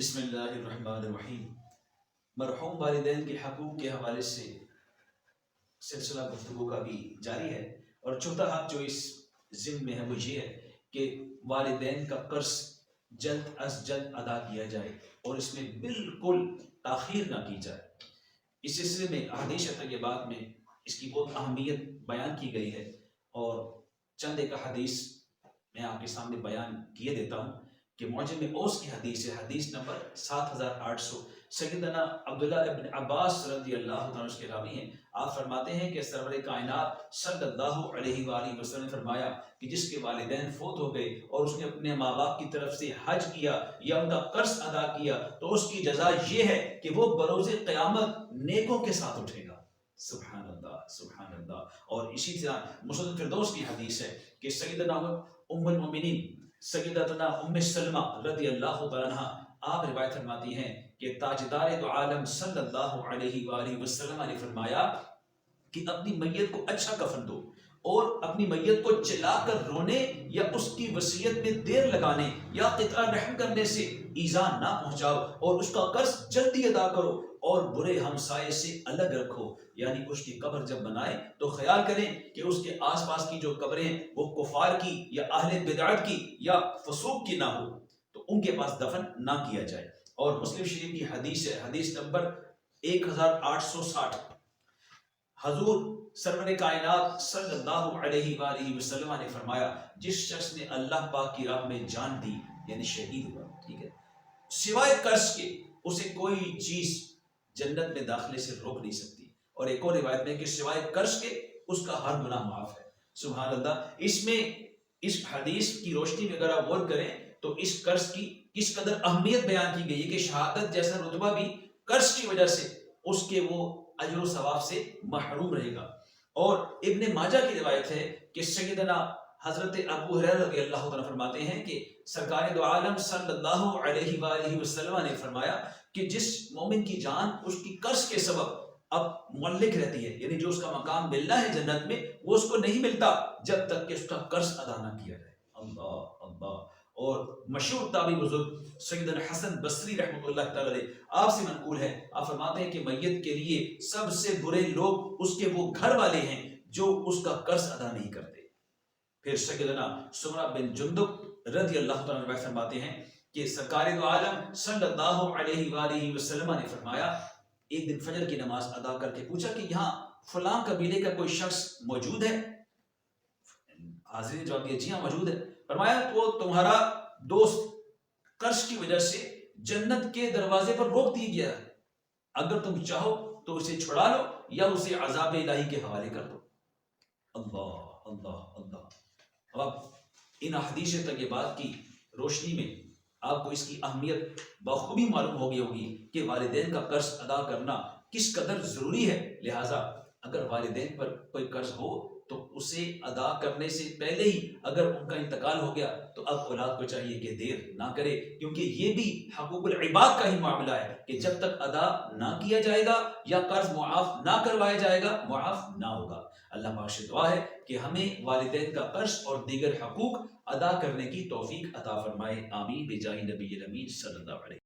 بسم اللہ الرحمن الرحیم۔ مرحوم والدین کے حقوق کے حوالے سے سلسلہ گفتگو کا بھی جاری ہے، اور چوتھا حق جو اس ضمن میں ہے وہ یہ ہے کہ والدین کا قرض جلد از جلد ادا کیا جائے اور اس میں بالکل تاخیر نہ کی جائے۔ اس سلسلے میں احادیث طیبات میں اس کی بہت اہمیت بیان کی گئی ہے، اور چند ایک حدیث میں آپ کے سامنے بیان کیے دیتا ہوں کہ معجم اوس کی حدیث ہے، حدیث نمبر 7800۔ سیدنا عبداللہ ابن عباس رضی اللہ عنہ اس کے راوی ہیں۔ آپ فرماتے ہیں کہ سرور کائنات صلی اللہ علیہ وآلہ وسلم نے فرمایا کہ جس کے والدین فوت ہو گئے اور اس نے اپنے ماں باپ کی طرف سے حج کیا یا ان کا قرض ادا کیا تو اس کی جزا یہ ہے کہ وہ بروز قیامت نیکوں کے ساتھ اٹھے گا۔ سبحان اللہ، سبحان اللہ۔ اور اسی طرح مسند فردوس کی حدیث ہے کہ سیدنا ام المؤمنین سیدتنا ام سلمہ رضی اللہ تعالیٰ عنہ آپ روایت فرماتی ہیں کہ تاجدار دو عالم صلی اللہ علیہ وآلہ وسلم نے فرمایا کہ اپنی میت کو اچھا کفن دو اور اپنی میت کو چلا کر رونے یا اس کی وصیت میں دیر لگانے یا قطع رحم کرنے سے ایذا نہ پہنچاؤ، اور اس کا قرض جلدی ادا کرو اور برے ہمسائے سے الگ رکھو۔ یعنی اس کی قبر جب بنائے تو خیال کریں کہ اس کے آس پاس کی جو قبریں ہیں وہ کفار کی یا اہل بدعت کی یا فسوق کی نہ ہو، تو ان کے پاس دفن نہ کیا جائے۔ اور مسلم شریف کی حدیث ہے، حدیث نمبر 1860۔ حضور سرور کائنات صلی اللہ علیہ وآلہ وسلم نے فرمایا جس شخص نے اللہ پاک کی راہ میں جان دی یعنی شہید ہوا، ٹھیک ہے، سوائے قرض کے اسے کوئی چیز جنت میں داخلے سے روک نہیں سکتی۔ اور ایک اور روایت میں کہ سوائے قرض کے اس کا ہر گناہ معاف ہے۔ سبحان اللہ۔ اس میں اس حدیث کی روشنی میں اگر آپ غور کریں تو اس قرض کی کس قدر اہمیت بیان کی گئی ہے کہ شہادت جیسا رتبہ بھی قرض کی وجہ سے اس کے وہ اجر و ثواب سے محروم رہے گا۔ اور ابن ماجہ کی روایت ہے کہ سیدنا حضرت ابو ہریرہ رضی اللہ عنہ فرماتے ہیں کہ سرکار دو عالم صلی اللہ علیہ وآلہ وسلم نے فرمایا کہ جس مومن کی جان اس کی قرض کے سبب اب معلق رہتی ہے، یعنی جو اس کا مقام ملنا ہے جنت میں وہ اس کو نہیں ملتا جب تک کہ اس کا قرض ادا نہ کیا جائے۔ اللہ اللہ۔ اور مشہور تابعی بزرگ سیدنا حسن بصری رحمۃ اللہ تعالی علیہ آپ سے منقول ہے، آپ فرماتے ہیں کہ میت کے لیے سب سے برے لوگ اس کے وہ گھر والے ہیں جو اس کا قرض ادا نہیں کرتے۔ پھر سیدنا سمرہ بن جندب رضی اللہ تعالیٰ عنہ فرماتے ہیں کہ سرکار دو عالم صلی اللہ علیہ وآلہ وسلم نے فرمایا ایک دن فجر کی نماز ادا کر کے پوچھا کہ یہاں فلاں قبیلے کا کوئی شخص موجود ہے؟ حاضرین نے جواب دیا جی ہاں موجود ہے۔ فرمایا تو تمہارا دوست قرض کی وجہ سے جنت کے دروازے پر روک دیا گیا ہے، اگر تم چاہو تو اسے چھڑا لو یا اسے عذاب الہی کے حوالے کر دو۔ اللہ اللہ اللہ۔ اب ان احادیث طیبات کی روشنی میں آپ کو اس کی اہمیت بخوبی معلوم ہو گئی ہوگی کہ والدین کا قرض ادا کرنا کس قدر ضروری ہے۔ لہٰذا اگر والدین پر کوئی قرض ہو تو اسے ادا کرنے سے پہلے ہی اگر ان کا انتقال ہو گیا تو اب اولاد کو چاہیے کہ دیر نہ کرے، کیونکہ یہ بھی حقوق العباد کا ہی معاملہ ہے کہ جب تک ادا نہ کیا جائے گا یا قرض معاف نہ کروایا جائے گا معاف نہ ہوگا۔ اللہ پاک سے دعا ہے کہ ہمیں والدین کا قرض اور دیگر حقوق ادا کرنے کی توفیق عطا فرمائے، آمین بجاہ نبی الامین صلی اللہ علیہ وسلم۔